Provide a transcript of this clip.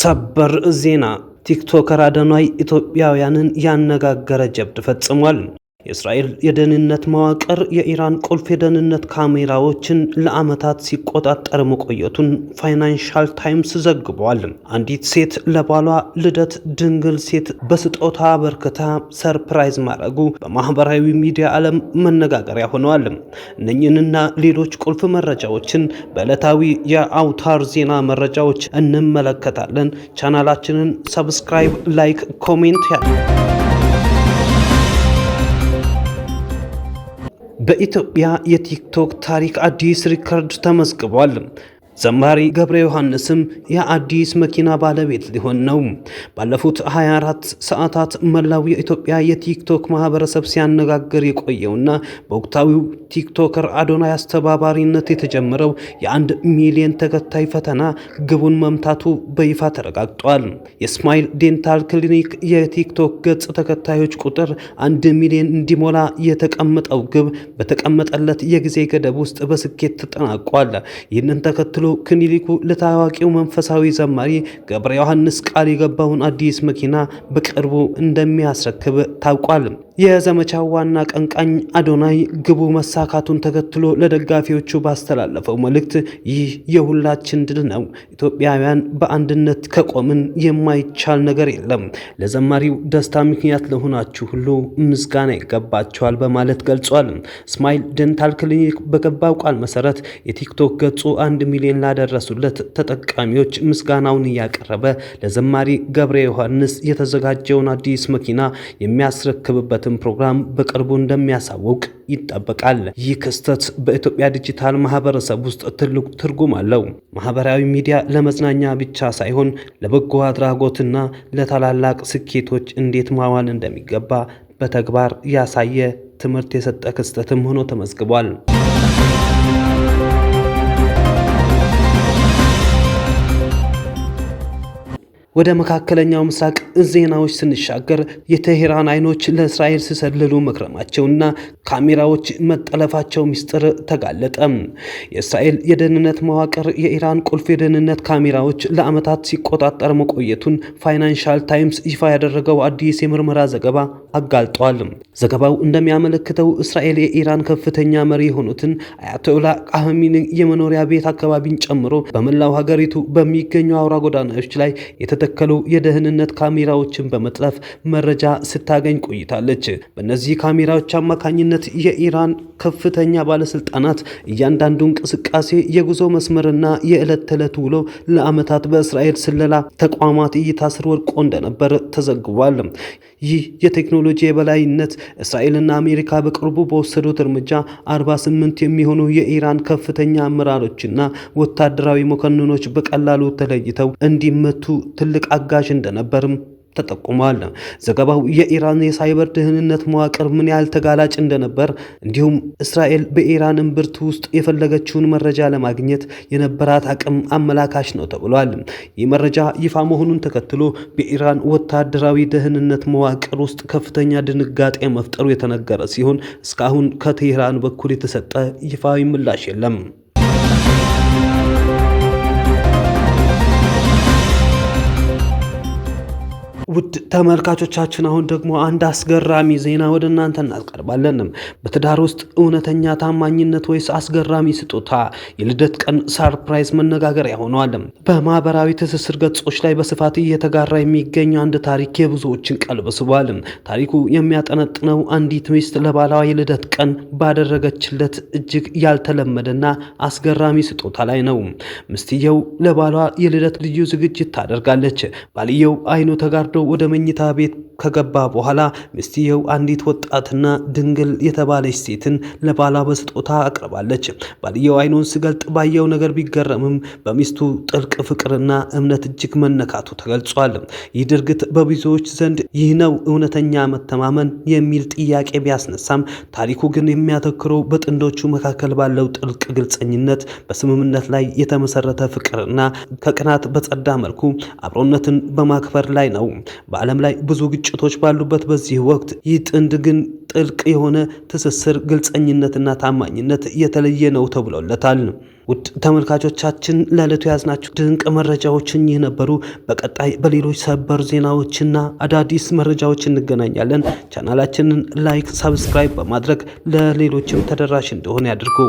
ሰበር ዜና ቲክቶከር አዶናይ ኢትዮጵያውያንን ያነጋገረ ጀብድ ፈጽሟል። የእስራኤል የደህንነት መዋቅር የኢራን ቁልፍ የደህንነት ካሜራዎችን ለዓመታት ሲቆጣጠር መቆየቱን ፋይናንሻል ታይምስ ዘግቧል። አንዲት ሴት ለባሏ ልደት ድንግል ሴት በስጦታ አበርክታ ሰርፕራይዝ ማድረጉ በማህበራዊ ሚዲያ ዓለም መነጋገሪያ ሆነዋል። እነኝህንና ሌሎች ቁልፍ መረጃዎችን በዕለታዊ የአውታር ዜና መረጃዎች እንመለከታለን። ቻናላችንን ሰብስክራይብ፣ ላይክ፣ ኮሜንት በኢትዮጵያ የቲክቶክ ታሪክ አዲስ ሪከርድ ተመዝግቧል። ዘማሪ ገብረ ዮሐንስም የአዲስ መኪና ባለቤት ሊሆን ነው። ባለፉት 24 ሰዓታት መላው የኢትዮጵያ የቲክቶክ ማህበረሰብ ሲያነጋግር የቆየውና በወቅታዊው ቲክቶከር አዶናይ አስተባባሪነት የተጀመረው የ1 ሚሊዮን ተከታይ ፈተና ግቡን መምታቱ በይፋ ተረጋግጧል። የስማይል ዴንታል ክሊኒክ የቲክቶክ ገጽ ተከታዮች ቁጥር 1 ሚሊዮን እንዲሞላ የተቀመጠው ግብ በተቀመጠለት የጊዜ ገደብ ውስጥ በስኬት ተጠናቋል። ይህንን ተከትሎ ክሊኒኩ ለታዋቂው መንፈሳዊ ዘማሪ ገብረ ዮሐንስ ቃል የገባውን አዲስ መኪና በቅርቡ እንደሚያስረክብ ታውቋል። የዘመቻው ዋና ቀንቃኝ አዶናይ ግቡ መሳካቱን ተከትሎ ለደጋፊዎቹ ባስተላለፈው መልእክት ይህ የሁላችን ድል ነው፣ ኢትዮጵያውያን በአንድነት ከቆምን የማይቻል ነገር የለም፣ ለዘማሪው ደስታ ምክንያት ለሆናችሁ ሁሉ ምስጋና ይገባቸዋል በማለት ገልጿል። ስማይል ዴንታል ክሊኒክ በገባው ቃል መሰረት የቲክቶክ ገጹ 1 ሚሊዮን ላደረሱለት ተጠቃሚዎች ምስጋናውን እያቀረበ ለዘማሪ ገብረ ዮሐንስ የተዘጋጀውን አዲስ መኪና የሚያስረክብበት ፕሮግራም በቅርቡ እንደሚያሳውቅ ይጠበቃል። ይህ ክስተት በኢትዮጵያ ዲጂታል ማህበረሰብ ውስጥ ትልቅ ትርጉም አለው። ማህበራዊ ሚዲያ ለመዝናኛ ብቻ ሳይሆን ለበጎ አድራጎትና ለታላላቅ ስኬቶች እንዴት ማዋል እንደሚገባ በተግባር ያሳየ ትምህርት የሰጠ ክስተትም ሆኖ ተመዝግቧል። ወደ መካከለኛው ምስራቅ ዜናዎች ስንሻገር የቴሄራን አይኖች ለእስራኤል ሲሰልሉ መክረማቸውና ካሜራዎች መጠለፋቸው ሚስጥር ተጋለጠ። የእስራኤል የደህንነት መዋቅር የኢራን ቁልፍ የደህንነት ካሜራዎች ለዓመታት ሲቆጣጠር መቆየቱን ፋይናንሻል ታይምስ ይፋ ያደረገው አዲስ የምርመራ ዘገባ አጋልጧል። ዘገባው እንደሚያመለክተው እስራኤል የኢራን ከፍተኛ መሪ የሆኑትን አያቶላ ቃህሚኒ የመኖሪያ ቤት አካባቢን ጨምሮ በመላው ሀገሪቱ በሚገኙ አውራ ጎዳናዎች ላይ የተተከሉ የደህንነት ካሜራዎችን በመጥለፍ መረጃ ስታገኝ ቆይታለች። በእነዚህ ካሜራዎች አማካኝነት የኢራን ከፍተኛ ባለስልጣናት እያንዳንዱ እንቅስቃሴ፣ የጉዞ መስመርና የዕለት ተዕለት ውሎ ለዓመታት በእስራኤል ስለላ ተቋማት እይታ ስር ወድቆ እንደነበር ተዘግቧል። ይህ የቴክኖሎጂ የበላይነት እስራኤልና አሜሪካ በቅርቡ በወሰዱት እርምጃ 48 የሚሆኑ የኢራን ከፍተኛ አመራሮችና ወታደራዊ መኮንኖች በቀላሉ ተለይተው እንዲመቱ ትልቅ አጋዥ እንደነበርም ተጠቁሟል። ዘገባው የኢራን የሳይበር ደህንነት መዋቅር ምን ያህል ተጋላጭ እንደነበር እንዲሁም እስራኤል በኢራን እምብርት ውስጥ የፈለገችውን መረጃ ለማግኘት የነበራት አቅም አመላካሽ ነው ተብሏል። ይህ መረጃ ይፋ መሆኑን ተከትሎ በኢራን ወታደራዊ ደህንነት መዋቅር ውስጥ ከፍተኛ ድንጋጤ መፍጠሩ የተነገረ ሲሆን እስካሁን ከቴህራን በኩል የተሰጠ ይፋዊ ምላሽ የለም። ውድ ተመልካቾቻችን አሁን ደግሞ አንድ አስገራሚ ዜና ወደ እናንተ እናቀርባለን። በትዳር ውስጥ እውነተኛ ታማኝነት ወይስ አስገራሚ ስጦታ? የልደት ቀን ሰርፕራይዝ መነጋገሪያ ሆኗል። በማህበራዊ ትስስር ገጾች ላይ በስፋት እየተጋራ የሚገኝ አንድ ታሪክ የብዙዎችን ቀልብ ስቧል። ታሪኩ የሚያጠነጥነው አንዲት ሚስት ለባሏ የልደት ቀን ባደረገችለት እጅግ ያልተለመደና አስገራሚ ስጦታ ላይ ነው። ሚስትየው ለባሏ የልደት ልዩ ዝግጅት ታደርጋለች። ባልየው አይኑ ተጋርዶ ወደ መኝታ ቤት ከገባ በኋላ ሚስትየው አንዲት ወጣትና ድንግል የተባለች ሴትን ለባሏ በስጦታ አቅርባለች። ባልየው አይኑን ሲገልጥ ባየው ነገር ቢገረምም በሚስቱ ጥልቅ ፍቅርና እምነት እጅግ መነካቱ ተገልጿል። ይህ ድርጊት በብዙዎች ዘንድ ይህ ነው እውነተኛ መተማመን የሚል ጥያቄ ቢያስነሳም ታሪኩ ግን የሚያተኩረው በጥንዶቹ መካከል ባለው ጥልቅ ግልጸኝነት፣ በስምምነት ላይ የተመሰረተ ፍቅርና ከቅናት በጸዳ መልኩ አብሮነትን በማክበር ላይ ነው። በዓለም ላይ ብዙ ግጭቶች ባሉበት በዚህ ወቅት ይህ ጥንድ ግን ጥልቅ የሆነ ትስስር፣ ግልጸኝነትና ታማኝነት የተለየ ነው ተብሎለታል። ውድ ተመልካቾቻችን ለዕለቱ ያዝናችሁ ድንቅ መረጃዎችን ይህ ነበሩ። በቀጣይ በሌሎች ሰበር ዜናዎችና አዳዲስ መረጃዎች እንገናኛለን። ቻናላችንን ላይክ፣ ሰብስክራይብ በማድረግ ለሌሎችም ተደራሽ እንደሆነ ያድርጉ።